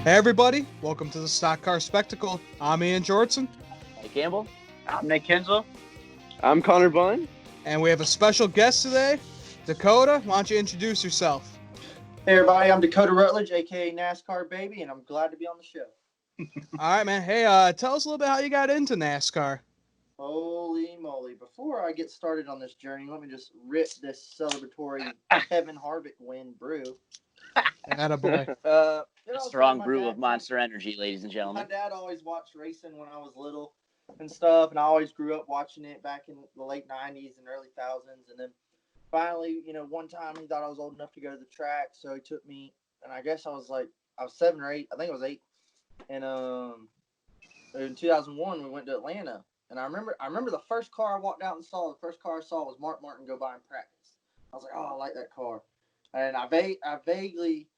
Hey everybody, welcome to the Stock Car Spectacle. I'm Ian Jortson. Hey Campbell. I'm Nick Kinsel. I'm Connor Bunn. And we have a special guest today. Dakota, why don't you introduce yourself? Hey everybody, I'm Dakota Rutledge, aka NASCAR Baby, and I'm glad to be on the show. All right, man. Hey, tell us a little bit how you got into NASCAR. Holy moly. Before I get started on this journey, let me just rip this celebratory Kevin Harvick win brew. Attaboy. A strong brew of Monster Energy, ladies and gentlemen. My dad always watched racing when I was little and stuff, and I always grew up watching it back in the late 90s and early 2000s. And then finally, one time he thought I was old enough to go to the track, so he took me, and I guess I was 7 or 8. I think I was 8. And in 2001, we went to Atlanta. And I remember the first car I walked out and saw. The first car I saw was Mark Martin go by in practice. I was like, oh, I like that car. And I vaguely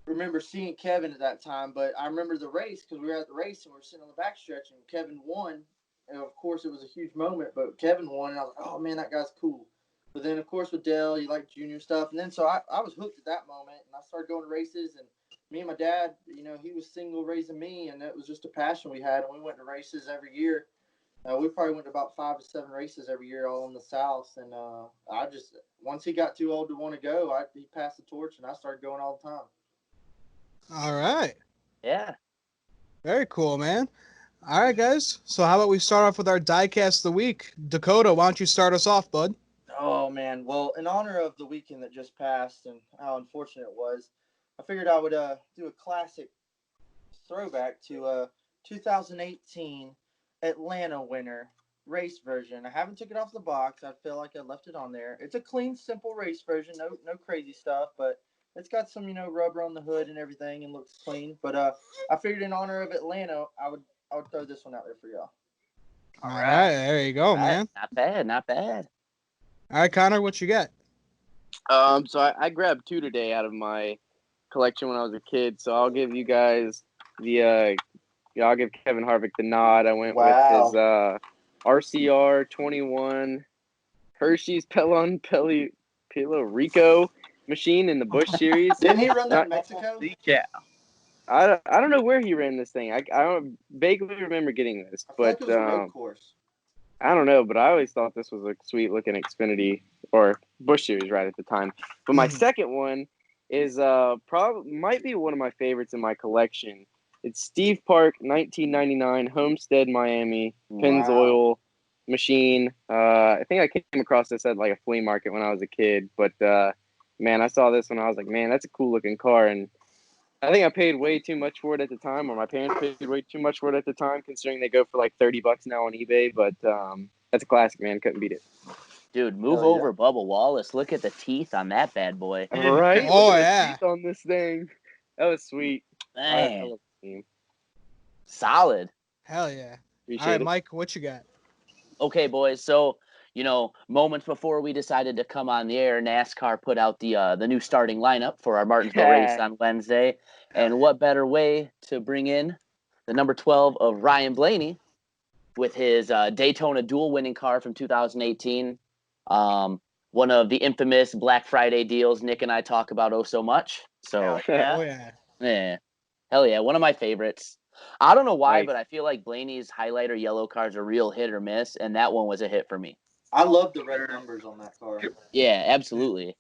remember seeing Kevin at that time, but I remember the race because we were at the race and we were sitting on the backstretch and Kevin won. And of course, it was a huge moment, but Kevin won, and I was like, oh man, that guy's cool. But then, of course, with Dale, you like junior stuff, and then so I was hooked at that moment, and I started going to races. And me and my dad, he was single raising me, and it was just a passion we had, and we went to races every year. We probably went to about 5 to 7 races every year, all in the South. And once he got too old to want to go, he passed the torch, and I started going all the time. All right. Yeah. Very cool, man. All right, guys. So how about we start off with our Diecast of the week? Dakota, why don't you start us off, bud? Oh, man. Well, in honor of the weekend that just passed and how unfortunate it was, I figured I would do a classic throwback to 2018 Atlanta winner race version. I haven't took it off the box. I feel like I left it on there. It's a clean, simple race version. No crazy stuff, but it's got some, rubber on the hood and everything and looks clean. But I figured in honor of Atlanta, I would throw this one out there for y'all. All right. There you go, man. Not bad. All right, Connor, what you got? So I grabbed 2 today out of my collection when I was a kid. So I'll give you guys I'll give Kevin Harvick the nod. I went with his RCR 21 Hershey's Pelon Pelo Rico machine in the Busch series. Didn't he run that in Mexico? Yeah. I don't know where he ran this thing. I don't vaguely remember getting this, but it was a road course. I don't know. But I always thought this was a sweet looking Xfinity or Busch series right at the time. But my second one is might be one of my favorites in my collection. It's Steve Park 1999 Homestead Miami Pennzoil machine. I think I came across this at like a flea market when I was a kid, but man, I saw this when I was like, man, that's a cool looking car. And I think I paid way too much for it at the time, or my parents paid way too much for it at the time, considering they go for like $30 now on eBay. But that's a classic, man. Couldn't beat it. Dude, move over, Bubba Wallace. Look at the teeth on that bad boy. Right? Oh, Look at yeah. the teeth on this thing. That was sweet. Man. I love the team. Solid. Hell yeah. Appreciate All right, it. Mike, what you got? Okay, boys. So, moments before we decided to come on the air, NASCAR put out the new starting lineup for our Martinsville race on Wednesday. And what better way to bring in the number 12 of Ryan Blaney with his Daytona dual winning car from 2018. One of the infamous Black Friday deals Nick and I talk about oh so much. So, Oh, yeah. yeah. Hell yeah. One of my favorites. I don't know why, Nice. but I feel like Blaney's highlighter yellow cars are real hit or miss, and that one was a hit for me. I love the red numbers on that car. Yeah, absolutely.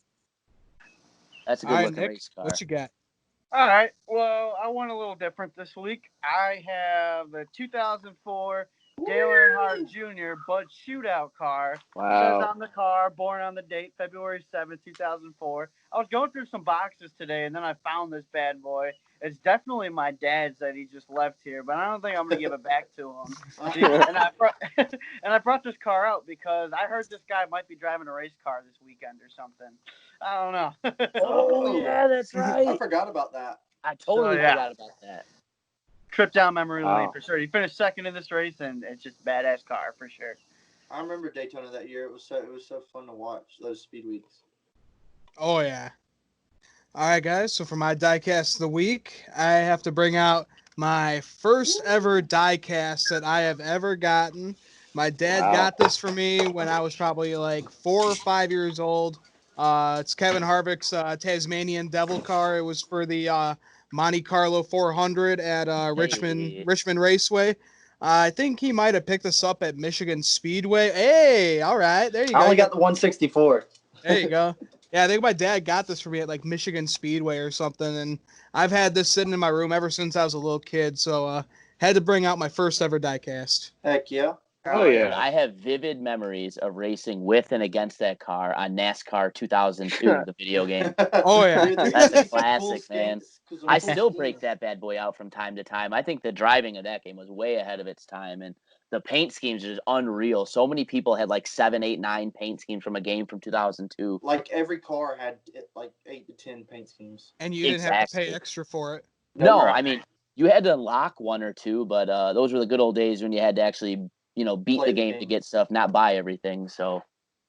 That's a All good right, looking Nick, race car. what you got? All right. Well, I went a little different this week. I have the 2004 Dale Earnhardt Jr. Bud Shootout car. Wow. Says on the car, born on the date February 7th, 2004. I was going through some boxes today, and then I found this bad boy. It's definitely my dad's that he just left here, but I don't think I'm going to give it back to him. And I brought this car out because I heard this guy might be driving a race car this weekend or something. I don't know. Oh, yeah, that's right. I forgot about that. I totally yeah. forgot about that. Trip down memory lane Wow. for sure. He finished second in this race, and it's just a badass car for sure. I remember Daytona that year. It was so fun to watch those speed weeks. Oh, yeah. All right, guys. So for my diecast of the week, I have to bring out my first ever diecast that I have ever gotten. My dad got this for me when I was probably like 4 or 5 years old. It's Kevin Harvick's Tasmanian Devil car. It was for the Monte Carlo 400 at Hey. Richmond Raceway. I think he might have picked us up at Michigan Speedway. Hey, all right, there you go. I only got the 164. There you go. Yeah, I think my dad got this for me at like Michigan Speedway or something, and I've had this sitting in my room ever since I was a little kid. So had to bring out my first ever diecast. Heck yeah. Oh, Dude, yeah. I have vivid memories of racing with and against that car on NASCAR 2002, the video game. Oh yeah, Dude, there That's used to a be some cool classic, man. skins, 'cause I some still cool break skins. that bad boy out from time to time. I think the driving of that game was way ahead of its time, and the paint schemes are just unreal. So many people had like 7, 8, 9 paint schemes from a game from 2002. Like every car had like 8 to 10 paint schemes. and you didn't have to pay Exactly. extra for it. No, Right. I mean, you had to unlock one or two, but those were the good old days when you had to actually, beat Play the the game to game. get stuff, not buy everything. So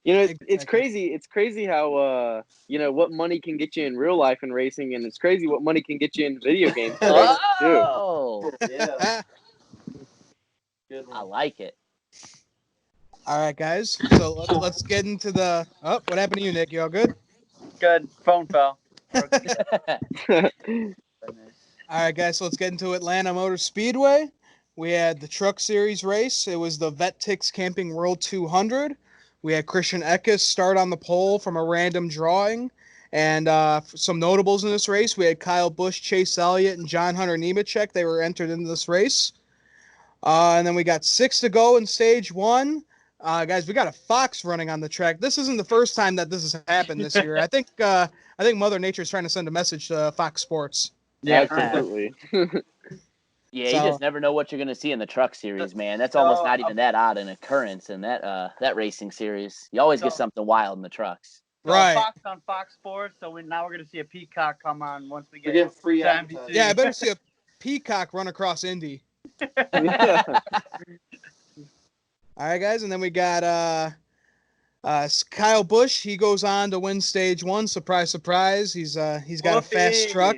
It's Exactly. crazy. It's crazy how what money can get you in real life in racing, and it's crazy what money can get you in video games and racing too. Oh, Yeah, good I one. like it. All right, guys. So let's get into the. Oh, what happened to you, Nick? You all good? Good. Phone fell. All right, guys. So let's get into Atlanta Motor Speedway. We had the Truck Series race. It was the Vettix Camping World 200. We had Christian Eckes start on the pole from a random drawing. And some notables in this race, we had Kyle Busch, Chase Elliott, and John Hunter Nemechek. They were entered into this race. And then we got 6 to go in stage 1. Guys, we got a fox running on the track. This isn't the first time that this has happened this year. I think Mother Nature is trying to send a message to Fox Sports. Yeah. Absolutely. Yeah, So- you just never know what you're going to see in the truck series, man. That's almost not even that odd an occurrence in that racing series. You always get something wild in the trucks. So Right. Fox on Fox Sports. So now we're gonna see a peacock come on once we We're get getting free to advertising. NBC. Yeah, I better see a peacock run across Indy. Yeah. All right, guys, and then we got Kyle Busch. He goes on to win stage 1. Surprise, surprise. He's got a fast truck.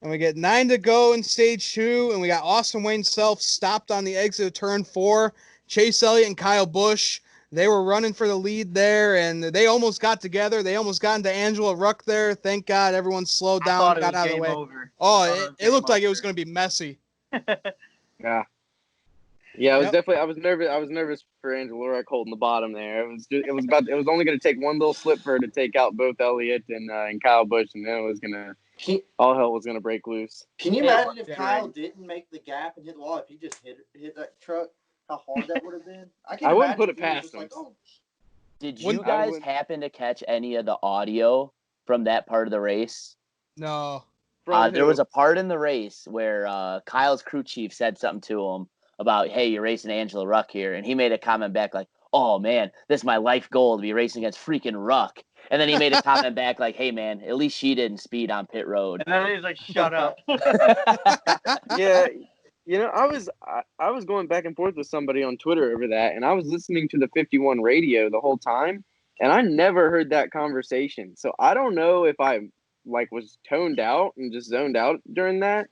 And we get 9 to go in stage 2, and we got Austin Wayne Self stopped on the exit of turn 4. Chase Elliott and Kyle Busch, they were running for the lead there, and they almost got together. They almost got into Angela Ruck there. Thank God everyone slowed I down, thought it got was out of the game way. over. Oh, it looked like it was going to be messy. Yeah. Yeah, Yep. I was nervous. I was nervous for Angela Ruck holding the bottom there. It was only going to take one little slip for her to take out both Elliott and Kyle Busch, and then it was all hell was going to break loose. Can you Yeah, imagine if Kyle didn't make the gap and hit the wall? If he just hit that truck, how hard that would have been? I wouldn't put imagine it if he was past just him. like, oh. Did When- you guys happen to catch any of the audio from that part of the race? No. There was a part in the race where Kyle's crew chief said something to him about, hey, you're racing Angela Ruck here. And he made a comment back like, oh, man, this is my life goal to be racing against freaking Ruck. And then he made a comment back like, hey, man, at least she didn't speed on pit road. And then he's like, shut up. Yeah, I was going back and forth with somebody on Twitter over that, and I was listening to the 51 radio the whole time, and I never heard that conversation. So I don't know if I was toned out and just zoned out during that,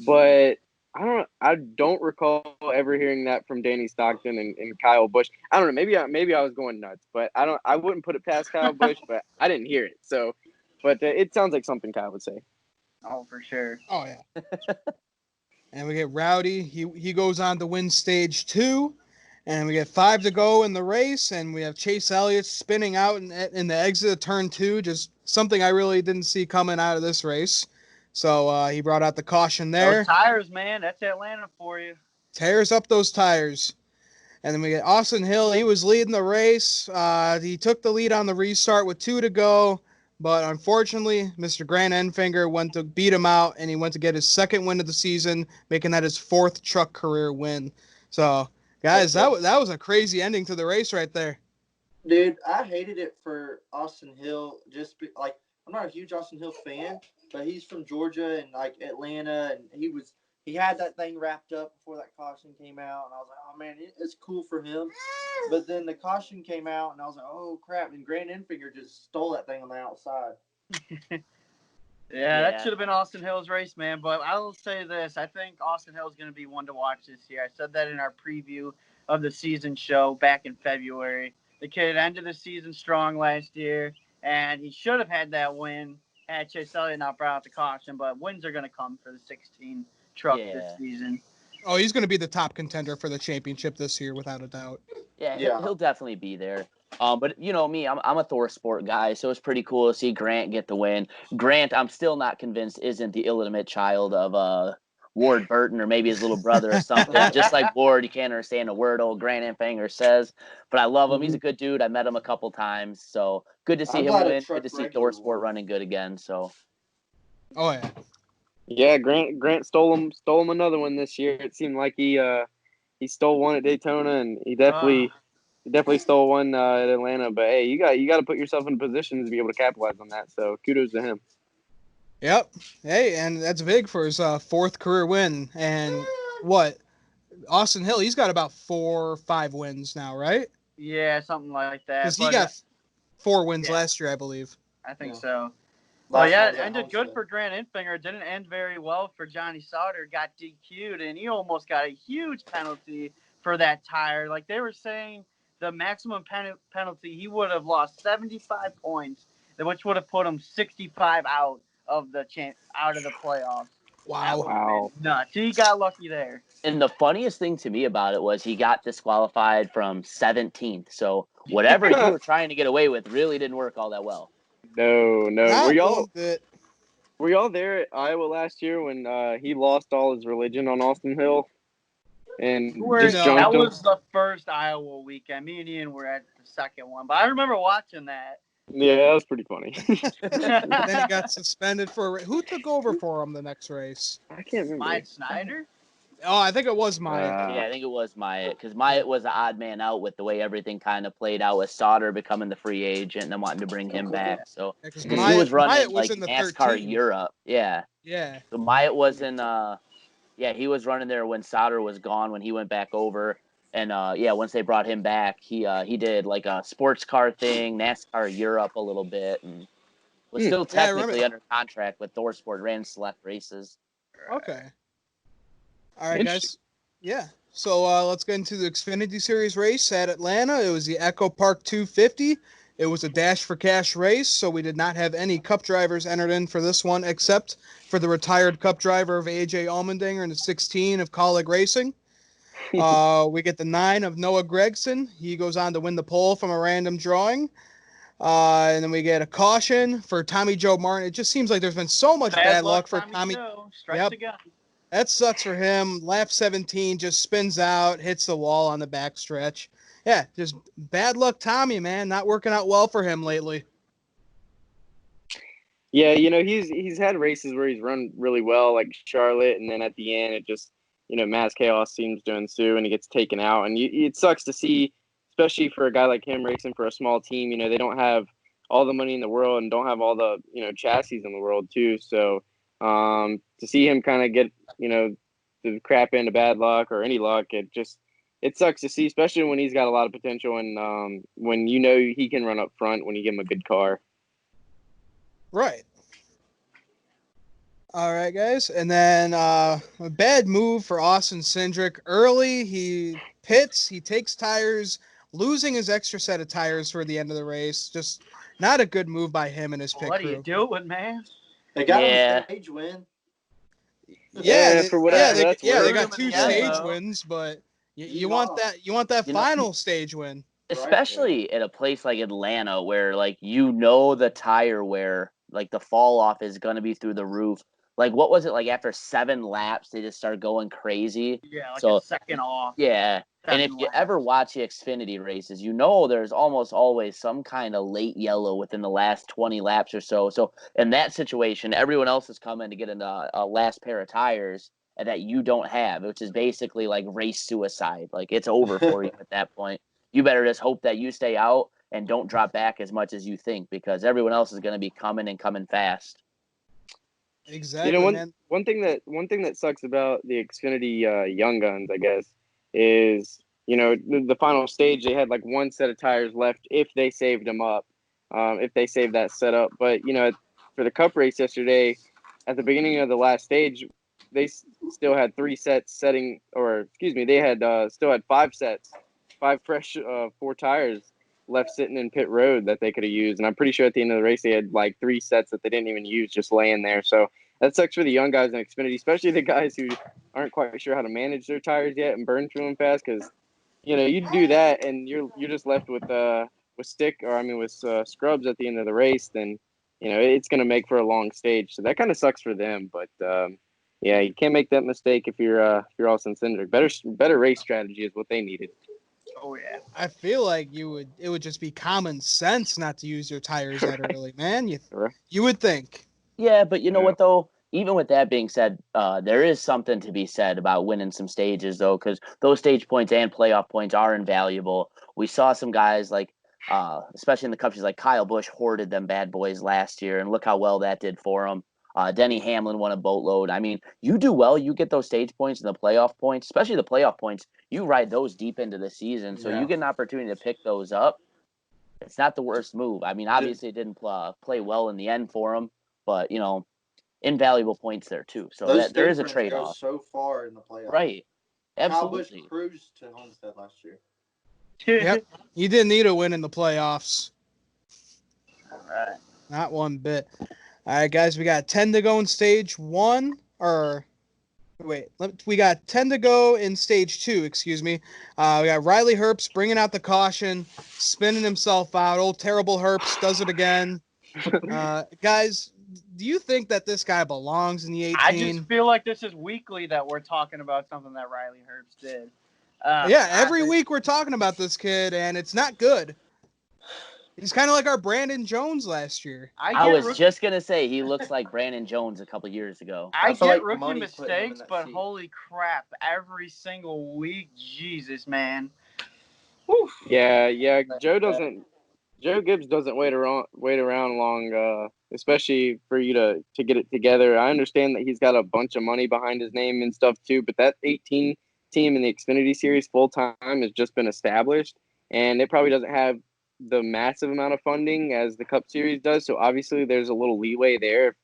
but I don't recall ever hearing that from Danny Stockton and Kyle Busch. I don't know, maybe I was going nuts, but I wouldn't put it past Kyle Busch, but I didn't hear it. So, but it sounds like something Kyle would say. Oh, for sure. Oh, yeah. And we get Rowdy. He goes on to win stage 2. And we get 5 to go in the race. And we have Chase Elliott spinning out in the exit of turn 2. Just something I really didn't see coming out of this race. So he brought out the caution there. Those tires, man. That's Atlanta for you. Tears up those tires. And then we get Austin Hill. He was leading the race. He took the lead on the restart with 2 to go. But unfortunately, Mr. Grant Enfinger went to beat him out, and he went to get his 2nd win of the season, making that his 4th truck career win. So, guys, that was a crazy ending to the race right there. Dude, I hated it for Austin Hill. I'm not a huge Austin Hill fan, but he's from Georgia and like Atlanta, and he had that thing wrapped up before that caution came out, and I was like, oh man, it's cool for him. But then the caution came out, and I was like, oh crap! And Grant Enfinger just stole that thing on the outside. Yeah, that should have been Austin Hill's race, man. But I will say this. I think Austin Hill is going to be one to watch this year. I said that in our preview of the season show back in February. The kid ended the season strong last year, and he should have had that win had Chase Elliott not brought out the caution, but wins are going to come for the 16 truck Yeah. this season. Oh, he's going to be the top contender for the championship this year, without a doubt. Yeah, Yeah. he'll definitely be there. But you know me, I'm a Thor sport guy, so it's pretty cool to see Grant get the win. Grant, I'm still not convinced isn't the illegitimate child of Ward Burton or maybe his little brother or something. Just like Ward, he can't understand a word old Grant Enfanger says. But I love him. He's a good dude. I met him a couple times, so good to see I'm him glad a win. truck Good to see regular Thor sport won. running good again. So Oh, yeah. Yeah, Grant stole him another one this year. It seemed like he stole one at Daytona, and he definitely stole one at Atlanta. But hey, you got to put yourself in a position to be able to capitalize on that. So kudos to him. Yep. Hey, and that's big for his fourth career win. And what? Austin Hill, he's got about 4 or 5 wins now, right? Yeah, something like that. Because he But got 4 wins yeah. last year, I believe. I think Yeah. so. Last Well, yeah, one it was at ended good Homestead. for Grant Enfinger. It didn't end very well for Johnny Sauter. Got DQ'd, and he almost got a huge penalty for that tire. Like they were saying, the maximum penalty, he would have lost 75 points, which would have put him 65 out of the playoffs. That would have Wow. been nuts. He got lucky there. and the funniest thing to me about it was he got disqualified from 17th. So whatever you were trying to get away with really didn't work all that well. No. Not one bit. Were y'all there at Iowa last year when he lost all his religion on Austin Hill and just No. That junked him? was the first Iowa weekend. Me and Ian were at the second one, but I remember watching that. Yeah, that was pretty funny. Then he got suspended for who took over for him the next race? I can't remember. Mike Snyder? Oh, I think it was Myatt. Yeah, I think it was Myatt, because Myatt was an odd man out with the way everything kind of played out with Sauter becoming the free agent and then wanting to bring him back. So Because because he was running Myatt was like in the NASCAR 13. Europe, yeah. Yeah. So Myatt was in, he was running there when Sauter was gone when he went back over, and once they brought him back, he did like a sports car thing, NASCAR Europe a little bit, and was still Yeah, I remember technically that. under contract with Thor Sport, ran select races. Okay. All right, Interesting. guys. Yeah. So let's get into the Xfinity Series race at Atlanta. It was the Echo Park 250. It was a dash for cash race, so we did not have any Cup drivers entered in for this one, except for the retired Cup driver of AJ Allmendinger and the 16 of Colleague Racing. We get the 9 of Noah Gregson. He goes on to win the pole from a random drawing. And then we get a caution for Tommy Joe Martin. It just seems like there's been so much bad luck for Tommy. Joe. Strikes Yep. again. That sucks for him. Lap 17 just spins out, hits the wall on the backstretch. Yeah, just bad luck, Tommy, man. Not working out well for him lately. Yeah, he's had races where he's run really well, like Charlotte, and then at the end it just mass chaos seems to ensue and he gets taken out, and it sucks to see, especially for a guy like him racing for a small team. They don't have all the money in the world and don't have all the chassis in the world too. So to see him kind of get the crap into bad luck or any luck, it sucks to see, especially when he's got a lot of potential and when he can run up front when you give him a good car. Right. All right, guys. And then a bad move for Austin Cindric. Early, he pits, he takes tires, losing his extra set of tires for the end of the race. Just not a good move by him and his pit What crew. are you doing, man? They got him Yeah. a stage win. Yeah, for whatever they that's got worth. 2 Yeah. stage wins, but you want that You know- final stage win. Especially at a place like Atlanta where the tire wear, like the fall off is going to be through the roof. Like what was it, like after 7 laps they just started going crazy? Yeah, like So a second off. yeah. And if 7 you laps. ever watch the Xfinity races, there's almost always some kind of late yellow within the last 20 laps or so. So in that situation, everyone else is coming to get a last pair of tires that you don't have, which is basically like race suicide. Like it's over for you at that point. You better just hope that you stay out and don't drop back as much as you think, because everyone else is going to be coming fast. Exactly, man. One thing that sucks about the Xfinity Young Guns, I guess, is the final stage they had like 1 set of tires left if they saved them up, if they saved that setup. But for the Cup race yesterday, at the beginning of the last stage, they still had 3 sets they had still had 5 sets, 5 fresh 4 tires left sitting in pit road that they could have used. And I'm pretty sure at the end of the race they had like 3 sets that they didn't even use just laying there. So that sucks for the young guys in Xfinity, especially the guys who aren't quite sure how to manage their tires yet and burn through them fast. Because you do that and you're just left with scrubs at the end of the race. Then it's going to make for a long stage. So that kind of sucks for them. But yeah, you can't make that mistake if you're Austin Cindric. Better race strategy is what they needed. Oh yeah. I feel like it would just be common sense not to use your tires that early, man. You would think. Yeah, but you know what though? Even with that being said, there is something to be said about winning some stages though, because those stage points and playoff points are invaluable. We saw some guys like, especially in the Cup Series, like Kyle Busch hoarded them bad boys last year, and look how well that did for him. Denny Hamlin won a boatload. I mean, you do well, you get those stage points and the playoff points, especially the playoff points. You ride those deep into the season, so you get an opportunity to pick those up. It's not the worst move. I mean, obviously it didn't play well in the end for him, but invaluable points there too. So there is a trade-off. So far in the playoffs, right? Absolutely. Kyle Busch cruised to Homestead last year. Yep. You didn't need a win in the playoffs. All right. Not one bit. All right, guys, we got 10 to go in stage 1. We got 10 to go in stage 2, excuse me. We got Riley Herbst bringing out the caution, spinning himself out. Old terrible Herbst does it again. Guys, do you think that this guy belongs in the 18? I just feel like this is weekly that we're talking about something that Riley Herbst did. Every week we're talking about this kid, and it's not good. He's kind of like our Brandon Jones last year. I was just going to say he looks like Brandon Jones a couple years ago. I get rookie mistakes, but holy crap, every single week, Jesus, man. Whew. Yeah, Joe Gibbs doesn't wait around long, especially for you to get it together. I understand that he's got a bunch of money behind his name and stuff too, but that 18 team in the Xfinity Series full time has just been established, and it probably doesn't have the massive amount of funding as the Cup Series does. So obviously there's a little leeway there.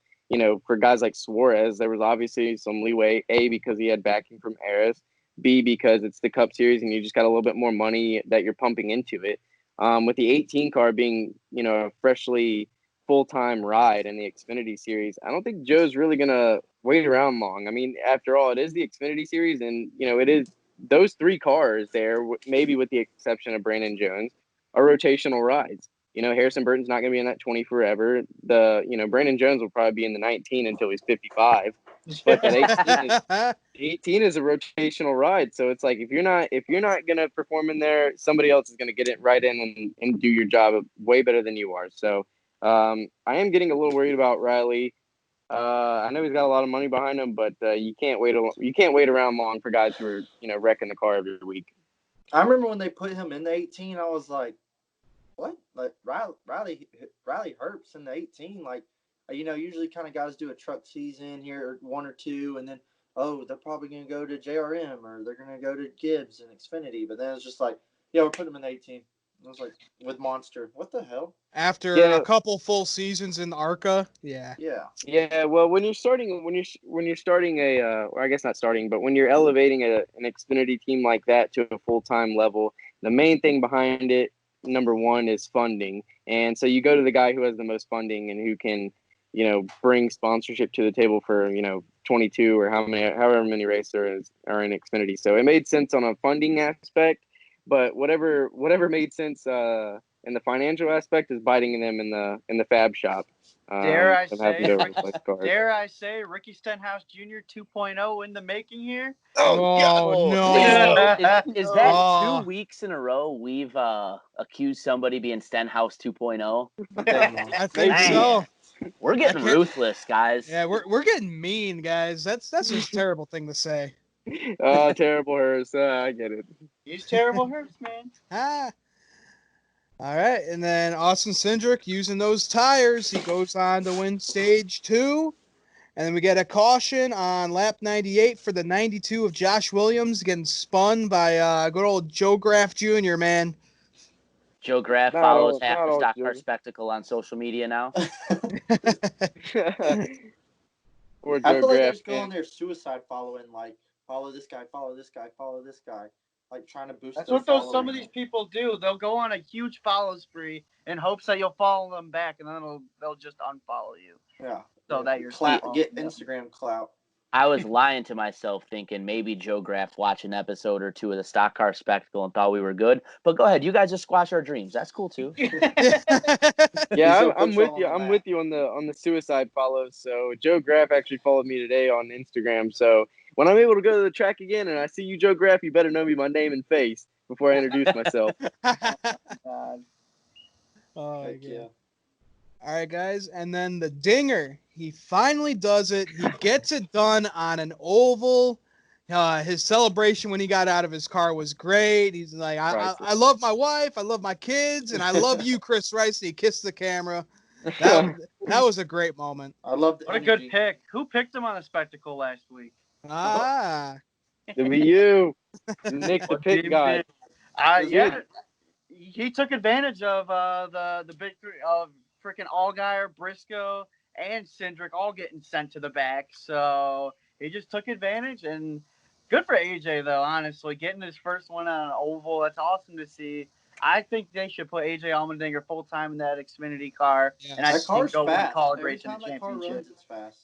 For guys like Suarez, there was obviously some leeway, A, because he had backing from Harris, B, because it's the Cup Series and you just got a little bit more money that you're pumping into it. With the 18 car being, a freshly full-time ride in the Xfinity Series, I don't think Joe's really going to wait around long. I mean, after all, it is the Xfinity Series and, it is those 3 cars there, maybe with the exception of Brandon Jones, are rotational rides. Harrison Burton's not going to be in that 20 forever. Brandon Jones will probably be in the 19 until he's 55. But that 18 is a rotational ride. So it's like if you're not going to perform in there, somebody else is going to get it right in and do your job way better than you are. So I am getting a little worried about Riley. I know he's got a lot of money behind him, but you can't wait around long for guys who are wrecking the car every week. I remember when they put him in the 18, I was like, what? Like Riley Herbst in the 18, like, usually kind of guys do a truck season here, 1 or 2, and then they're probably gonna go to JRM or they're gonna go to Gibbs and Xfinity, but then it's just like, we're putting him in the 18. I was like, with Monster, what the hell? After a couple full seasons in ARCA, yeah. Well, when you're starting I guess not starting, but when you're elevating an Xfinity team like that to a full-time level, the main thing behind it, number one, is funding. And so you go to the guy who has the most funding and who can, bring sponsorship to the table for, 22 or however many races are in Xfinity. So it made sense on a funding aspect, but whatever made sense in the financial aspect is biting them in the fab shop. Dare I say Ricky Stenhouse Jr. 2.0 in the making here? Oh no. Is that 2 weeks in a row we've accused somebody being Stenhouse 2.0? I think so. We're getting ruthless, guys. Yeah, we're getting mean, guys. That's just a terrible thing to say. Terrible Hearst. I get it. He's terrible Hearst, man. All right, and then Austin Cindric using those tires, he goes on to win stage 2. And then we get a caution on lap 98 for the 92 of Josh Williams getting spun by good old Joe Graff Jr., man. Joe Graff follows half the stock car spectacle on social media now. I feel like they're just going their suicide following, like, follow this guy, follow this guy, follow this guy. like trying to boost. That's their what some of following. these people do. They'll go on a huge follow spree in hopes that you'll follow them back, and then they'll just unfollow you. Yeah. So that you're get Instagram clout. I was lying to myself thinking maybe Joe Graff watched an episode or two of the Stock Car Spectacle and thought we were good. But go ahead, you guys just squash our dreams. That's cool too. Yeah, I'm with you. I'm with you on the suicide follows. So Joe Graff actually followed me today on Instagram. So when I'm able to go to the track again and I see you, Joe Graff, you better know me by name and face before I introduce myself. God. Oh, Heck yeah. All right, guys, and then the dinger. He finally does it. He gets it done on an oval. His celebration when he got out of his car was great. He's like, I love my wife, I love my kids, and I love you, Chris Rice. And he kissed the camera. That was a great moment. I love the What a good pick. Who picked him on a spectacle last week? It'll be you. Nick the pick guy. Yeah. He took advantage of the big three of freaking Allgaier, Briscoe, and Cindric all getting sent to the back. So he just took advantage, and good for AJ though. Honestly, getting his first one on an oval, that's awesome to see. I think they should put AJ Allmendinger full time in that Xfinity car, and I think go win College Racing Championship. It's fast.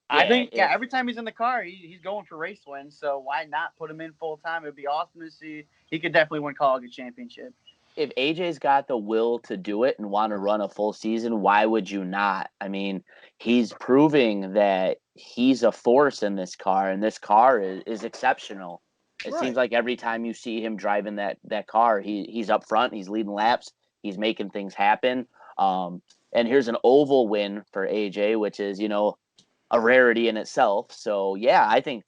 I think every time he's in the car, he's going for race wins. So why not put him in full time? It'd be awesome to see. He could definitely win College Championship. If AJ's got the will to do it and want to run a full season, why would you not? I mean, he's proving that he's a force in this car, and this car is exceptional. It seems like every time you see him driving that car, he's up front, he's leading laps, he's making things happen. And here's an oval win for AJ, which is, a rarity in itself. So, yeah, I think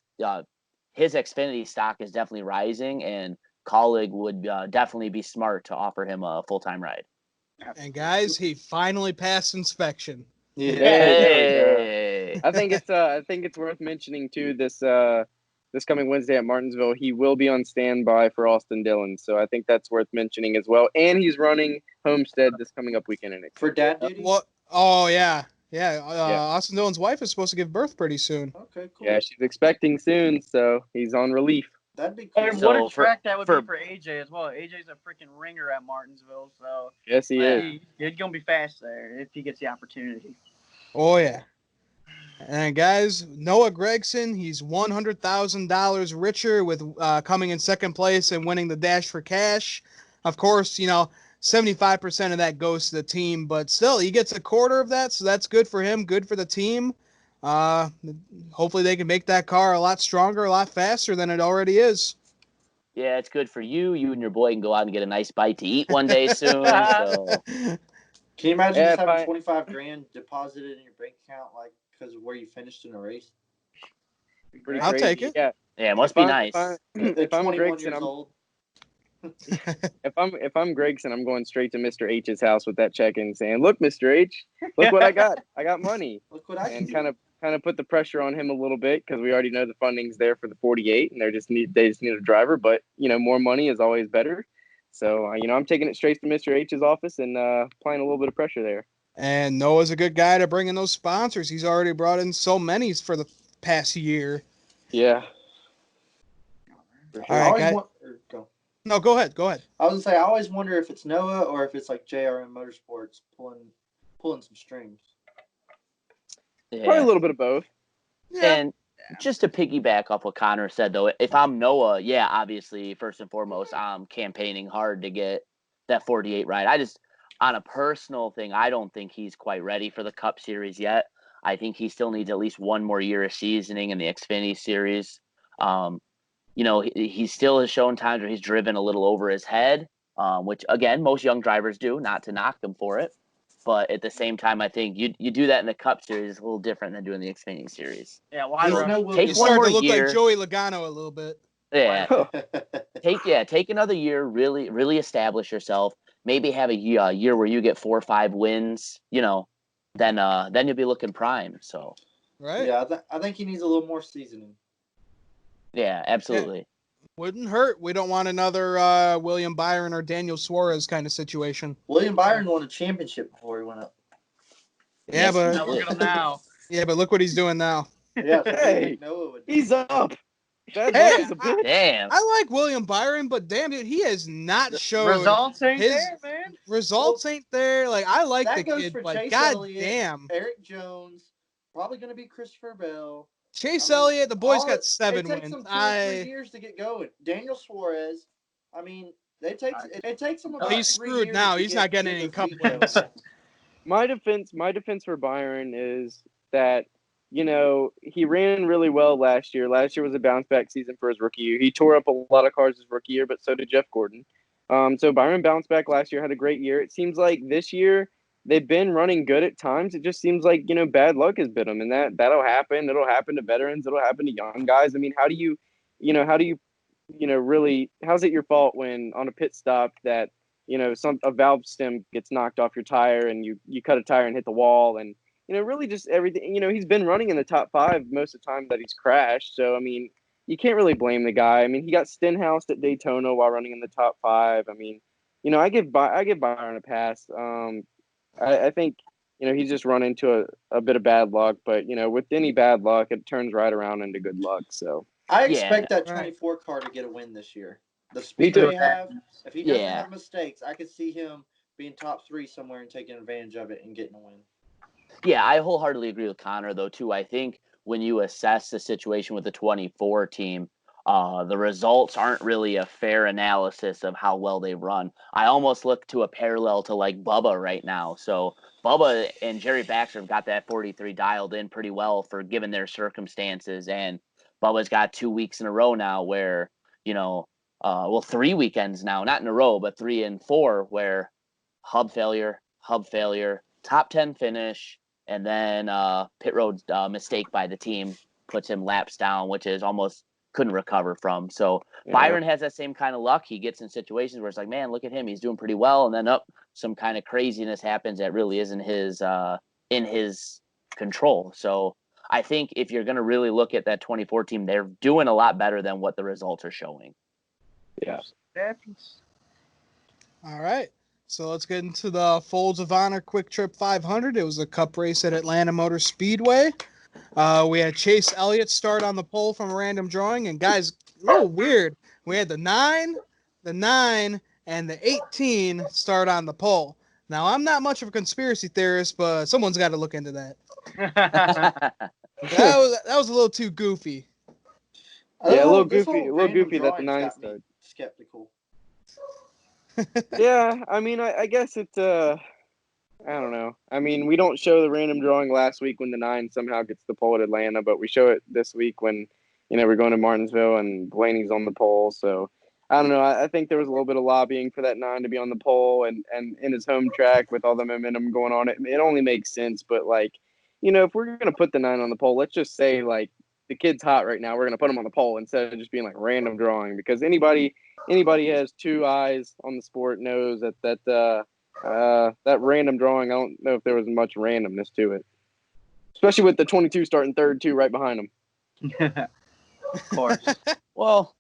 his Xfinity stock is definitely rising, and Colleague would definitely be smart to offer him a full-time ride. And guys, he finally passed inspection. Hey. I think it's worth mentioning too. This coming Wednesday at Martinsville, he will be on standby for Austin Dillon. So I think that's worth mentioning as well. And he's running Homestead this coming up weekend for dad duty. What? Oh yeah. Austin Dillon's wife is supposed to give birth pretty soon. Okay, cool. Yeah, she's expecting soon, so he's on relief. That'd be cool. And what a track that would be for AJ as well. AJ's a freaking ringer at Martinsville, so yes, he is. He's gonna be fast there if he gets the opportunity. Oh yeah. And guys, Noah Gragson, he's $100,000 richer with coming in second place and winning the Dash for Cash. Of course, 75% of that goes to the team, but still, he gets a quarter of that, so that's good for him, good for the team. Hopefully they can make that car a lot stronger, a lot faster than it already is. Yeah, it's good for you. You and your boy can go out and get a nice bite to eat one day soon. So. Can you imagine just having $25,000 deposited in your bank account, like because of where you finished in a race? I'll take it. Yeah, it must be nice. If I'm 21 years old. If I'm Gregson, I'm going straight to Mr. H's house with that check and saying, "Look, Mr. H, look what I got. I got money." Look what I can do. Kind of put the pressure on him a little bit because we already know the funding's there for the 48, and they just need a driver. But more money is always better. So I'm taking it straight to Mr. H's office and applying a little bit of pressure there. And Noah's a good guy to bring in those sponsors. He's already brought in so many for the past year. Yeah. Sure. All right, go. No, go ahead. I was gonna say I always wonder if it's Noah or if it's like JRM Motorsports pulling some strings. Yeah. Probably a little bit of both. Yeah. And just to piggyback off what Connor said, though, if I'm Noah, yeah, obviously, first and foremost, I'm campaigning hard to get that 48 ride. On a personal thing, I don't think he's quite ready for the Cup Series yet. I think he still needs at least one more year of seasoning in the Xfinity Series. He still has shown times where he's driven a little over his head, which, again, most young drivers do, not to knock them for it. But at the same time, I think you do that in the Cup Series is a little different than doing the Xfinity Series. Yeah, why take one more to look year. Like Joey Logano a little bit. Yeah, take another year. Really, really establish yourself. Maybe have a year where you get 4 or 5 wins. Then you'll be looking prime. So right. Yeah, I think he needs a little more seasoning. Yeah, absolutely. Yeah. Wouldn't hurt. We don't want another William Byron or Daniel Suarez kind of situation. William Byron won a championship before he went up. Yeah, but look at him now. Yeah, but look what he's doing now. Yeah, hey, he's up. Bad Hey, luck is a bitch. Damn. I like William Byron, but damn it, he has not showed Results ain't his there, man. results ain't there. Like I like the That goes kid, for but Chase god Elliott, damn. Eric Jones, probably going to be Christopher Bell. Chase I mean, Elliott, the boy's all got it 7 takes wins. them 2 or 3 years to get going. Daniel Suarez, I mean, it takes them Oh, about he's 3 screwed years now. to He's not getting get any their cup feet wins. going. My defense for Byron is that, he ran really well last year. Last year was a bounce back season for his rookie year. He tore up a lot of cars his rookie year, but so did Jeff Gordon. So Byron bounced back last year, had a great year. It seems like this year they've been running good at times. It just seems like, bad luck has bit them, and that'll happen. It'll happen to veterans. It'll happen to young guys. I mean, really, how's it your fault when on a pit stop that, a valve stem gets knocked off your tire and you cut a tire and hit the wall, and really just everything. He's been running in the top 5 most of the time that he's crashed. So I mean, you can't really blame the guy. I mean, he got Stenhouse at Daytona while running in the top 5. I mean, I give Byron a pass. I think he's just run into a bit of bad luck, but with any bad luck, it turns right around into good luck. So I Yeah. expect that Right. 24 car to get a win this year. The Me speed too. they have, if he doesn't Yeah. have mistakes, I could see him being top 3 somewhere and taking advantage of it and getting a win. Yeah, I wholeheartedly agree with Connor, though, too. I think when you assess the situation with the 24 team, the results aren't really a fair analysis of how well they run. I almost look to a parallel to like Bubba right now. So Bubba and Jerry Baxter have got that 43 dialed in pretty well for given their circumstances. And Bubba's got 2 weeks in a row now where, 3 weekends now, not in a row, but 3 and 4, where hub failure, top 10 finish, and then pit road mistake by the team puts him laps down, which is almost couldn't recover from. So Yeah. Byron has that same kind of luck. He gets in situations where it's like, man, look at him, he's doing pretty well, and then some kind of craziness happens that really isn't in his control. So I think if you're going to really look at that 24 team, they're doing a lot better than what the results are showing. Yeah. All right. So let's get into the Folds of Honor Quick Trip 500. It was a cup race at Atlanta Motor Speedway. We had Chase Elliott start on the pole from a random drawing. And guys, a little weird. We had the 9, and the 18 start on the pole. Now, I'm not much of a conspiracy theorist, but someone's got to look into that. That was a little too goofy. Yeah, a little This goofy. whole A little random goofy that the drawing's 9 got me started. skeptical. Yeah, I mean, I guess it's I don't know. I mean, we don't show the random drawing last week when the 9 somehow gets the pole at Atlanta, but we show it this week when we're going to Martinsville and Blaney's on the pole. So I don't know. I think there was a little bit of lobbying for that 9 to be on the pole and in his home track with all the momentum going on. It only makes sense. But like, if we're gonna put the 9 on the pole, let's just say like the kid's hot right now. We're gonna put him on the pole instead of just being like random drawing, because anybody has 2 eyes on the sport knows that random drawing, I don't know if there was much randomness to it, especially with the 22 starting third too right behind him. Of course. Well,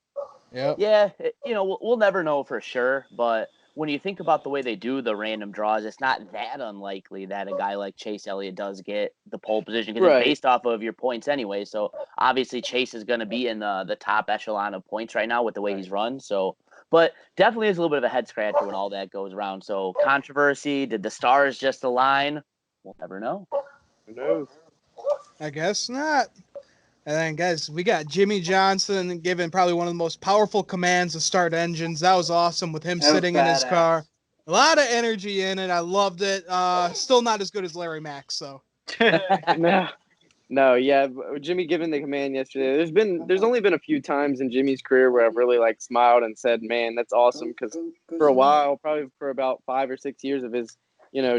Yep. yeah, we'll never know for sure, but when you think about the way they do the random draws, it's not that unlikely that a guy like Chase Elliott does get the pole position, because Right. it's based off of your points anyway. So obviously Chase is going to be in the top echelon of points right now with the way he's run. So, but definitely is a little bit of a head scratcher when all that goes around. So controversy, did the stars just align? We'll never know. Who knows? I guess not. And then, guys, we got Jimmy Johnson giving probably one of the most powerful commands to start engines. That was awesome with him That was sitting in his badass. car. A lot of energy in it. I loved it. Still not as good as Larry Mack, so. No, yeah, Jimmy giving the command yesterday. There's only been a few times in Jimmy's career where I've really like smiled and said, "Man, that's awesome." Because for a while, probably for about 5 or 6 years of his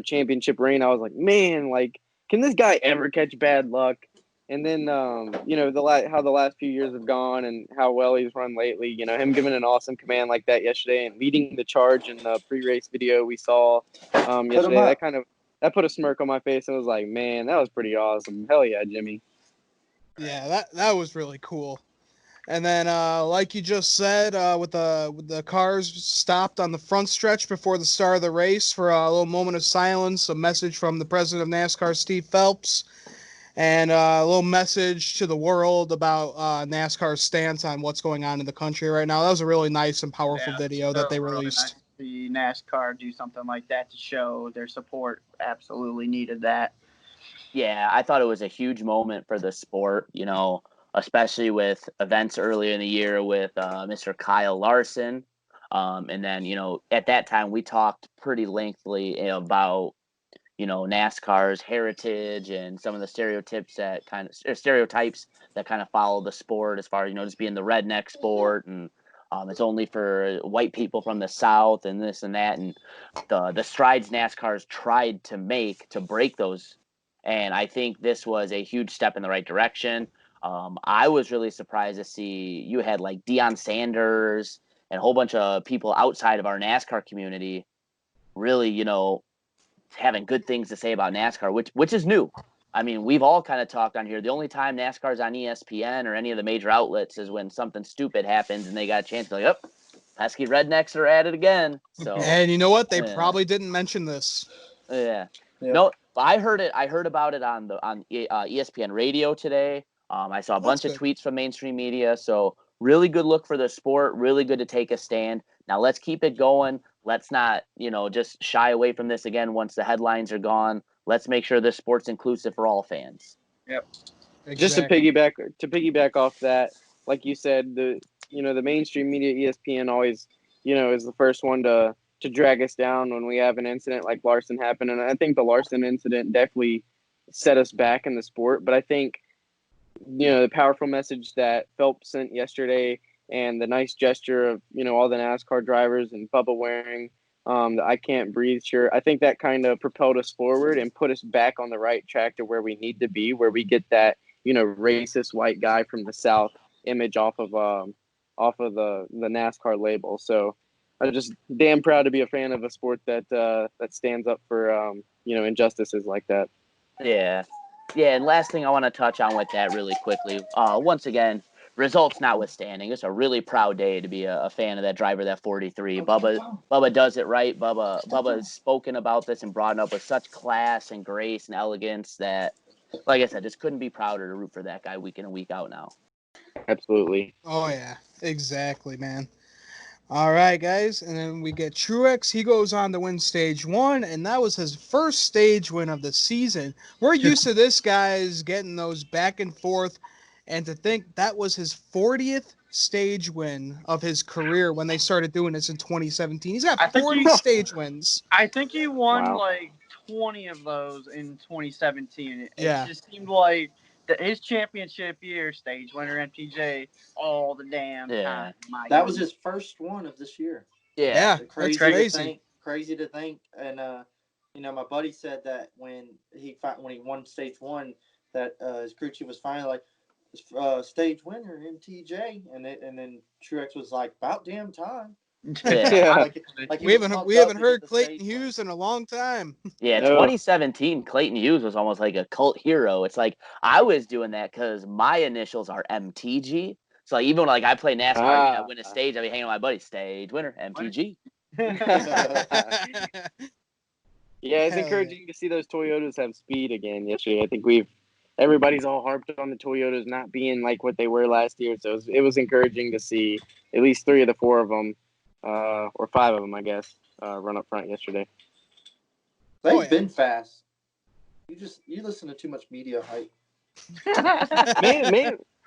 championship reign, I was like, "Man, like, can this guy ever catch bad luck?" And then how the last few years have gone and how well he's run lately. Him giving an awesome command like that yesterday and leading the charge in the pre-race video we saw yesterday. That put a smirk on my face and was like, man, that was pretty awesome. Hell yeah, Jimmy. Yeah, that was really cool. And then, like you just said, with the cars stopped on the front stretch before the start of the race for a little moment of silence, a message from the president of NASCAR, Steve Phelps. and a little message to the world about NASCAR's stance on what's going on in the country right now. That was a really nice and powerful video that they released. Nice to see NASCAR do something like that to show their support. Absolutely needed that. Yeah, I thought it was a huge moment for the sport, especially with events earlier in the year with Mr. Kyle Larson. And then, at that time we talked pretty lengthily about, NASCAR's heritage and some of the stereotypes that kind of follow the sport as far as, just being the redneck sport and it's only for white people from the South and this and that. And the strides NASCAR's tried to make to break those. And I think this was a huge step in the right direction. I was really surprised to see you had like Deion Sanders and a whole bunch of people outside of our NASCAR community really, having good things to say about NASCAR, which is new. I mean, we've all kind of talked on here. The only time NASCAR's on ESPN or any of the major outlets is when something stupid happens and they got a chance to be like, oh, pesky rednecks are at it again. So, and you know what? They probably didn't mention this. Yeah. Yep. No, I heard it. I heard about it on ESPN radio today. I saw a bunch of tweets from mainstream media. So really good look for the sport. Really good to take a stand. Now let's keep it going. Let's not, just shy away from this again once the headlines are gone. Let's make sure this sport's inclusive for all fans. Yep. Exactly. Just to piggyback off that, like you said, the mainstream media, ESPN always, is the first one to drag us down when we have an incident like Larson happened. And I think the Larson incident definitely set us back in the sport. But I think, the powerful message that Phelps sent yesterday and the nice gesture of, all the NASCAR drivers and Bubba wearing the I Can't Breathe shirt, I think that kind of propelled us forward and put us back on the right track to where we need to be, where we get that, racist white guy from the South image off of the NASCAR label. So I'm just damn proud to be a fan of a sport that stands up for, injustices like that. Yeah. Yeah, and last thing I want to touch on with that really quickly, once again, results notwithstanding, it's a really proud day to be a fan of that driver, that 43. Bubba does it right. Bubba's spoken about this and brought it up with such class and grace and elegance that, like I said, just couldn't be prouder to root for that guy week in and week out now. Absolutely. Oh, yeah, exactly, man. All right, guys, and then we get Truex. He goes on to win stage 1, and that was his first stage win of the season. We're used to this guy's getting those back and forth, and to think that was his 40th stage win of his career when they started doing this in 2017. He's got 40 stage wins. I think he won like 20 of those in 2017. It just seemed like his championship year, stage winner MTJ, all the damn time. That was his first one of this year. Yeah, crazy. To think. And my buddy said that when he won stage 1, that his crew chief was finally like, stage winner MTJ, and then Truex was like, about damn time. Yeah. Like we haven't heard Clayton Hughes in a long time. Yeah, 2017, Clayton Hughes was almost like a cult hero. It's like I was doing that because my initials are MTG. So like, even when I play NASCAR, I win a stage, I'll be hanging with my buddy, stage winner, MTG. Yeah, it's encouraging to see those Toyotas have speed again yesterday. I think everybody's all harped on the Toyotas not being like what they were last year. So it was encouraging to see at least 3 of the 4 of them, or 5 of them, I guess, run up front yesterday. They've been fast. You listen to too much media hype.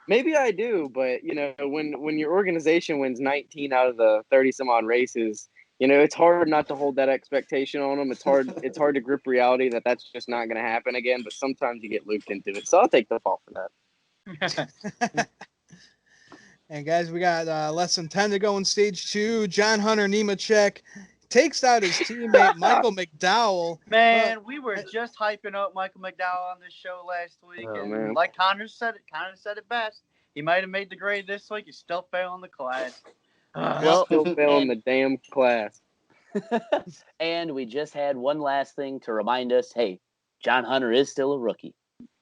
Maybe I do, but when your organization wins 19 out of the 30 some odd races, it's hard not to hold that expectation on them. It's hard to grip reality that that's just not going to happen again. But sometimes you get looped into it, so I'll take the fall for that. And guys, we got less than 10 to go in stage 2. John Hunter Nemechek takes out his teammate Michael McDowell. Man, we were just hyping up Michael McDowell on this show last week, and like Connor said it best. He might have made the grade this week. He's still failing the class. Still failing the damn class. And we just had one last thing to remind us: hey, John Hunter is still a rookie.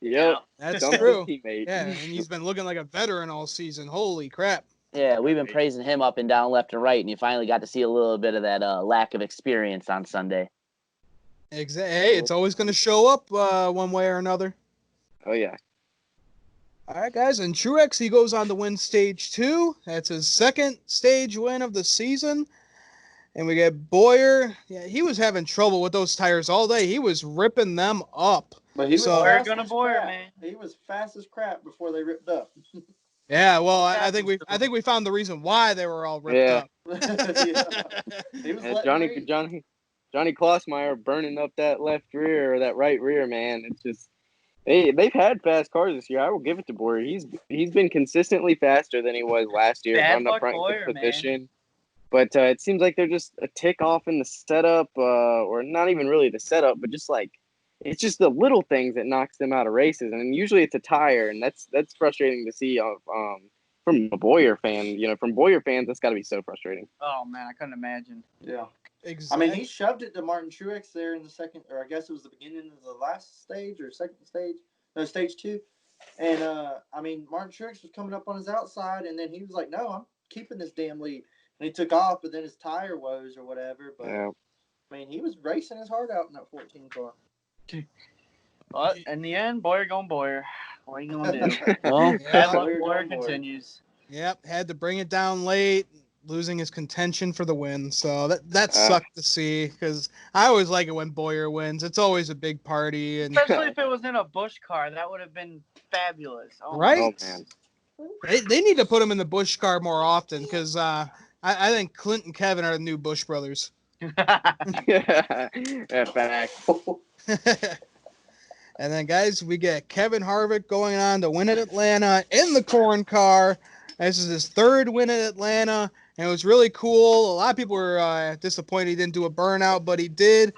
Yep, that's true. Yeah, and he's been looking like a veteran all season. Holy crap! Yeah, we've been praising him up and down, left and right, and you finally got to see a little bit of that lack of experience on Sunday. Exactly. Hey, it's always going to show up one way or another. Oh yeah. All right, guys, and Truex, he goes on to win stage 2. That's his second stage win of the season. And we get Boyer. Yeah, he was having trouble with those tires all day. He was ripping them up. But he was So- Boyer fast gonna as Boyer, crap. man. He was fast as crap before they ripped up. Yeah, well, I happens think we to I think we found the reason why they were all ripped Yeah. up. Yeah. He was letting Johnny Klossmeyer burning up that left rear or that right rear, man. It's just they've had fast cars this year. I will give it to Boyer. He's been consistently faster than he was last year, Bad running up luck front in Boyer, good man. position. But it seems like they're just a tick off in the setup, or not even really the setup, but just like it's just the little things that knocks them out of races. And usually it's a tire, and that's frustrating to see. From a Boyer fan, from Boyer fans, that's got to be so frustrating. Oh man, I couldn't imagine. Yeah. Exactly. I mean, he shoved it to Martin Truex there in the second, or I guess it was the beginning of the last stage or second stage. No, stage 2. And, I mean, Martin Truex was coming up on his outside, and then he was like, no, I'm keeping this damn lead. And he took off, but then his tire woes or whatever. But, Yeah. I mean, he was racing his heart out in that 14 car. But in the end, Boyer going Boyer. What are you gonna do? Well, Yeah. Bad luck Boyer Boyer going Boyer. continues. Yep, had to bring it down late, losing his contention for the win. So that sucked to see because I always like it when Boyer wins. It's always a big party and Especially if it was in a Busch car, that would have been fabulous. Oh, right. Oh man. They need to put him in the Busch car more often because I think Clint and Kevin are the new Busch brothers. Yeah, fact. And then, guys, we get Kevin Harvick going on to win at Atlanta in the corn car. This is his third win at Atlanta, and it was really cool. A lot of people were disappointed he didn't do a burnout, but he did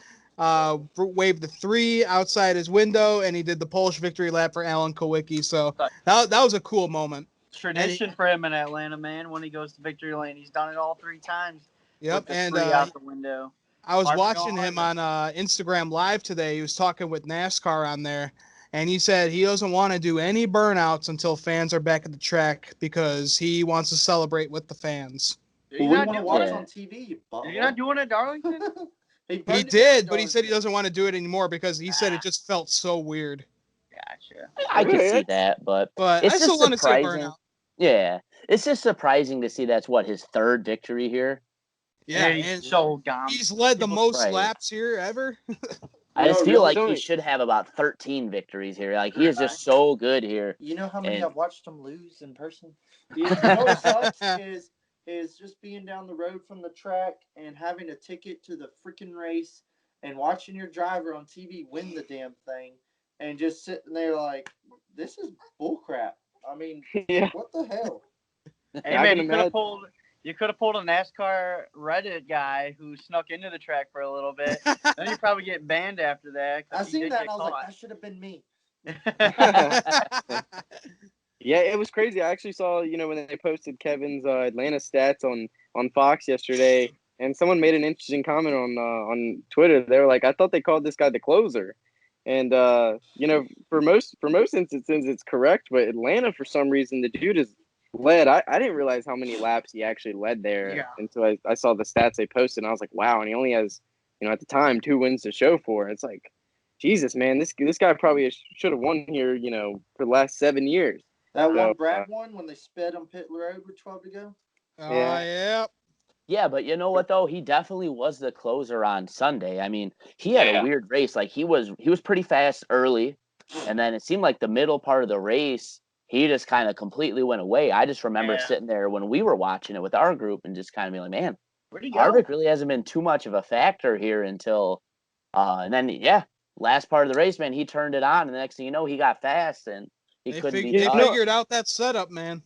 wave the 3 outside his window, and he did the Polish victory lap for Alan Kowicki. So that was a cool moment. Tradition for him in Atlanta, man. When he goes to victory lane, he's done it all 3 times. Yep, With the and 3 out the window. I was Harvick watching on him Harvick. on Instagram Live today. He was talking with NASCAR on there, and he said he doesn't want to do any burnouts until fans are back at the track because he wants to celebrate with the fans. Well, we want to watch on TV, you butthole. You're not doing it, Darlington? He did, but he said he doesn't want to do it anymore because he said it just felt so weird. Gotcha. I could see that, but But it's I still just want to see a surprising. burnout. Yeah, it's just surprising to see that's what his 3rd victory here. Yeah, he's and so dumb. he's led the most Right. laps here ever. I just No, feel really? like he should have about 13 victories here. Like he is just so good here. You know how many And- I've watched him lose in person? You know what sucks is just being down the road from the track and having a ticket to the freaking race and watching your driver on TV win the damn thing and just sitting there like, this is bullcrap. I mean, Yeah. what the hell? Hey I man, can you could have pulled a NASCAR Reddit guy who snuck into the track for a little bit. Then you probably get banned after that. I seen that and I was like, that should have been me. Yeah, it was crazy. I actually saw, when they posted Kevin's Atlanta stats on Fox yesterday, and someone made an interesting comment on Twitter. They were like, "I thought they called this guy the closer," and for most instances it's correct, but Atlanta for some reason the dude is led. I didn't realize how many laps he actually led there until I saw the stats they posted, and I was like, wow. And he only has, at the time, 2 wins to show for it. It's like, Jesus, man, this guy probably should have won here, for the last 7 years. That one Brad won when they sped on pit road with 12 to go. Yeah. Yeah, but you know what though? He definitely was the closer on Sunday. I mean, he had a weird race. Like he was pretty fast early, and then it seemed like the middle part of the race, he just kind of completely went away. I just remember sitting there when we were watching it with our group and just kind of being like, man, where'd he go? Harvick really hasn't been too much of a factor here until and then last part of the race, man, he turned it on, and the next thing you know, he got fast and he couldn't be They touched. figured out that setup, man.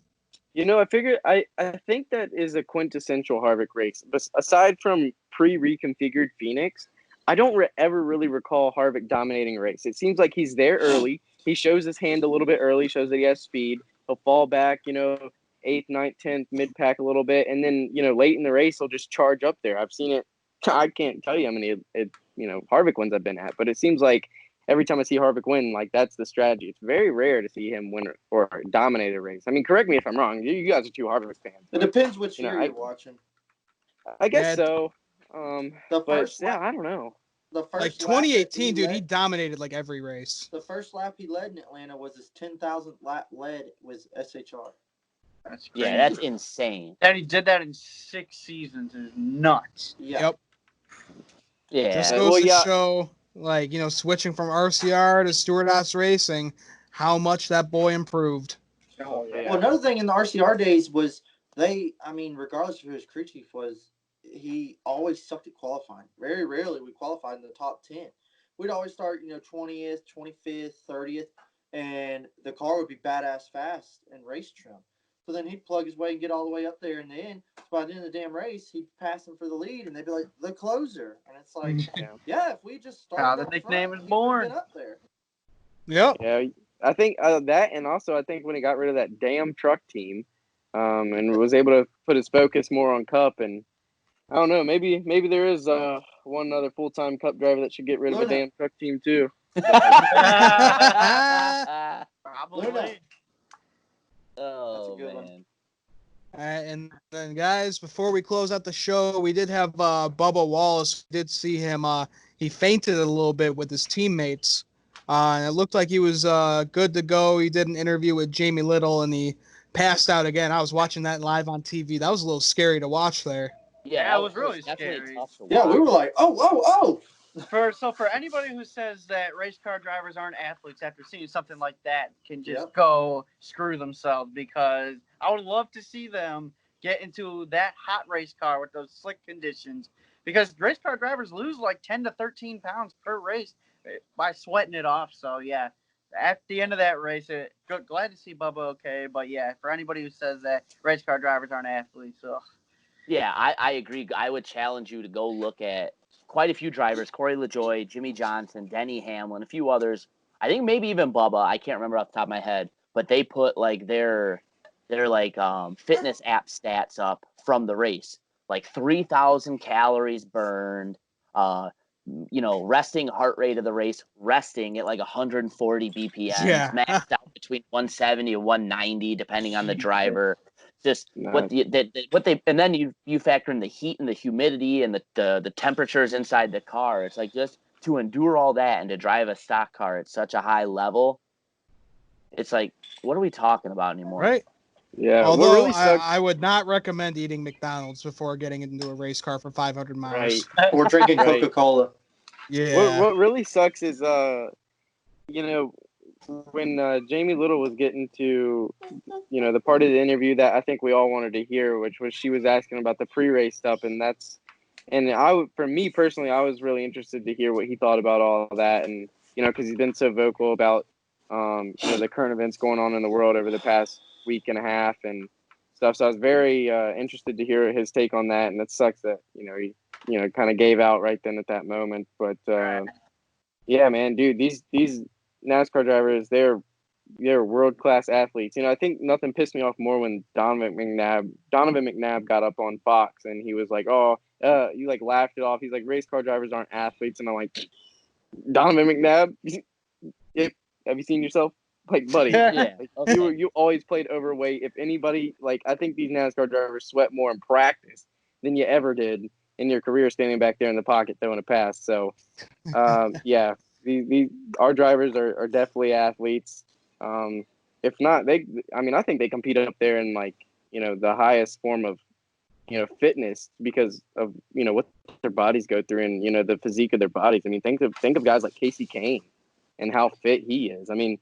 I think that is a quintessential Harvick race. But aside from pre-reconfigured Phoenix, I don't ever really recall Harvick dominating a race. It seems like he's there early. He shows his hand a little bit early, shows that he has speed. He'll fall back, 8th, 9th, 10th, mid-pack a little bit. And then, late in the race, he'll just charge up there. I've seen it. I can't tell you how many, Harvick wins I've been at. But it seems like every time I see Harvick win, like that's the strategy. It's very rare to see him win or dominate a race. I mean, correct me if I'm wrong. You guys are 2 Harvick fans. It depends which year you're watching. I guess Yeah. so. The But first yeah, lap, I don't know. the first Like lap that 2018, dude, he led- dominated like every race. The first lap he led in Atlanta was his 10,000th lap led was SHR. That's crazy. Yeah, that's insane. And he did that in 6 seasons. It's nuts. Yeah. Yep. Yeah. Just Well, goes to yeah. show, like, you know, switching from RCR to Stewart Haas Racing, how much that boy improved. Oh, yeah. Well, another thing in the RCR days was regardless of who his crew chief was, he always sucked at qualifying. Very rarely we qualified in the top 10. We'd always start, 20th, 25th, 30th, and the car would be badass fast and race trim. So then he'd plug his way and get all the way up there in the end. So by the end of the damn race, he'd pass him for the lead, and they'd be like, the closer. And it's like, yeah, if we just started How the up nickname front, is he would've born. been up there. Yep. Yeah, I think that, and also I think when he got rid of that damn truck team, and was able to put his focus more on Cup, and I don't know, maybe there is one other full-time Cup driver that should get rid of a Luna. damn truck team too. Probably. Oh, good one. man. And then, guys, before we close out the show, we did have Bubba Wallace. We did see him. He fainted a little bit with his teammates. And it looked like he was good to go. He did an interview with Jamie Little, and he passed out again. I was watching that live on TV. That was a little scary to watch there. Yeah, it was really definitely scary. tough to watch. Yeah, we were like, oh. For anybody who says that race car drivers aren't athletes after seeing something like that can just Yep. go screw themselves, because I would love to see them get into that hot race car with those slick conditions, because race car drivers lose like 10 to 13 pounds per race by sweating it off. So yeah, at the end of that race, glad to see Bubba okay. But yeah, for anybody who says that race car drivers aren't athletes, so Yeah, I agree. I would challenge you to go look at quite a few drivers: Corey LaJoy, Jimmy Johnson, Denny Hamlin, a few others. I think maybe even Bubba. I can't remember off the top of my head, but they put like their like fitness app stats up from the race, like 3,000 calories burned. Resting heart rate of the race, resting at like 140 BPMs, Yeah. maxed out between 170 and 190, depending on the driver. Just Nice. and then you factor in the heat and the humidity and the temperatures inside the car. It's like, just to endure all that and to drive a stock car at such a high level, it's like, what are we talking about anymore? Right? Yeah, Although what really sucks. I would not recommend eating McDonald's before getting into a race car for 500 miles. Right. Or drinking Right. Coca-Cola. Yeah. What really sucks is when Jamie Little was getting to the part of the interview that I think we all wanted to hear, which was she was asking about the pre-race stuff, for me personally, I was really interested to hear what he thought about all of that, and because he's been so vocal about the current events going on in the world over the past week and a half and stuff. So I was very interested to hear his take on that, and it sucks that he kind of gave out right then at that moment. But yeah, man, dude, these NASCAR drivers, they're world-class athletes. I think nothing pissed me off more when Donovan McNabb got up on Fox and he was like, "Oh, you like laughed it off." He's like, "Race car drivers aren't athletes," and I'm like, Donovan McNabb, have you seen yourself? Like, buddy, Yeah. Okay. you always played overweight. If anybody, like, I think these NASCAR drivers sweat more in practice than you ever did in your career standing back there in the pocket throwing a pass. So, yeah, our drivers are definitely athletes. If not, I think they compete up there in like the highest form of fitness because of what their bodies go through and the physique of their bodies. I mean, think of guys like Casey Kane and how fit he is. I mean,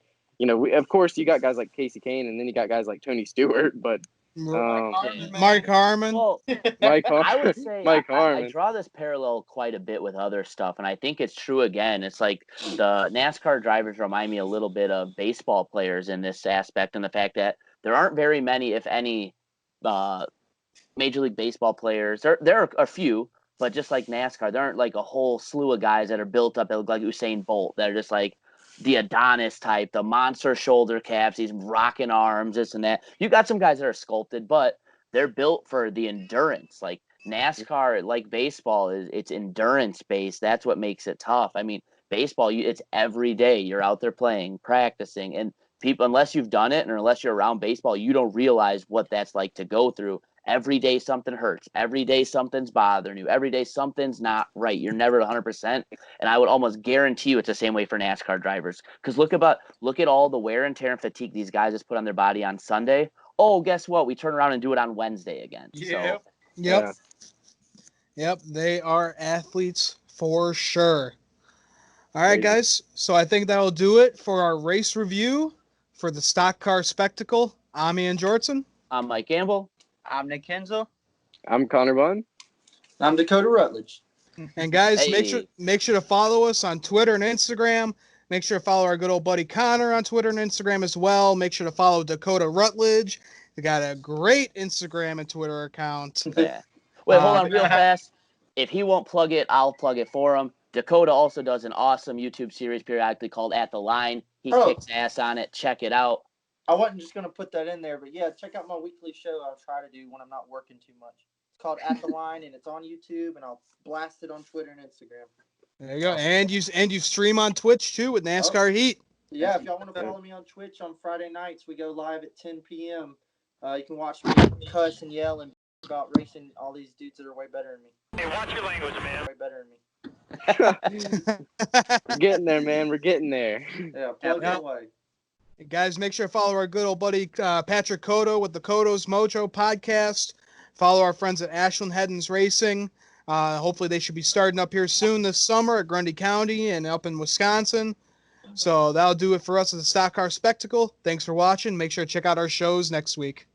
of course you got guys like Casey Kane and then you got guys like Tony Stewart, but Mike Harmon. Well, Mike Harmon. I would say Mike I Harmon. draw this parallel quite a bit with other stuff, and I think it's true again. It's like the NASCAR drivers remind me a little bit of baseball players in this aspect, and the fact that there aren't very many, if any, Major League Baseball players. There are a few, but just like NASCAR, there aren't like a whole slew of guys that are built up that look like Usain Bolt. That are just like the Adonis type, the monster shoulder caps, these rocking arms, this and that. You got some guys that are sculpted, but they're built for the endurance. Like NASCAR, like baseball, it's endurance based. That's what makes it tough. I mean, baseball, it's every day. You're out there playing, practicing, and people, unless you've done it and unless you're around baseball, you don't realize what that's like to go through Every day something hurts. Every day something's bothering you. Every day something's not right. You're never 100%. And I would almost guarantee you it's the same way for NASCAR drivers. Because look at all the wear and tear and fatigue these guys just put on their body on Sunday. Oh, guess what? We turn around and do it on Wednesday again. Yeah. So, Yep. Yep. They are athletes for sure. All right, guys. So I think that'll do it for our race review for the Stock Car Spectacle. I'm Ian Jortson. I'm Mike Gamble. I'm Nick Kenzel. I'm Connor Bunn. I'm Dakota Rutledge. And guys, Hey. make sure to follow us on Twitter and Instagram. Make sure to follow our good old buddy Connor on Twitter and Instagram as well. Make sure to follow Dakota Rutledge. They got a great Instagram and Twitter account. Yeah. Wait, hold on real fast. If he won't plug it, I'll plug it for him. Dakota also does an awesome YouTube series periodically called At the Line. He kicks ass on it. Check it out. I wasn't just going to put that in there, but yeah, check out my weekly show I'll try to do when I'm not working too much. It's called At the Line, and it's on YouTube, and I'll blast it on Twitter and Instagram. There you go. And you stream on Twitch, too, with NASCAR Heat. Yeah, if y'all want to follow me on Twitch on Friday nights, we go live at 10 p.m. You can watch me cuss and yell and about racing all these dudes that are way better than me. Hey, watch your language, man. Way better than me. We're getting there, man. We're getting there. Yeah, plug it away. Guys, make sure to follow our good old buddy Patrick Cotto with the Cotto's Mojo podcast. Follow our friends at Ashland Heddens Racing. Hopefully they should be starting up here soon this summer at Grundy County and up in Wisconsin. So that'll do it for us at the Stock Car Spectacle. Thanks for watching. Make sure to check out our shows next week.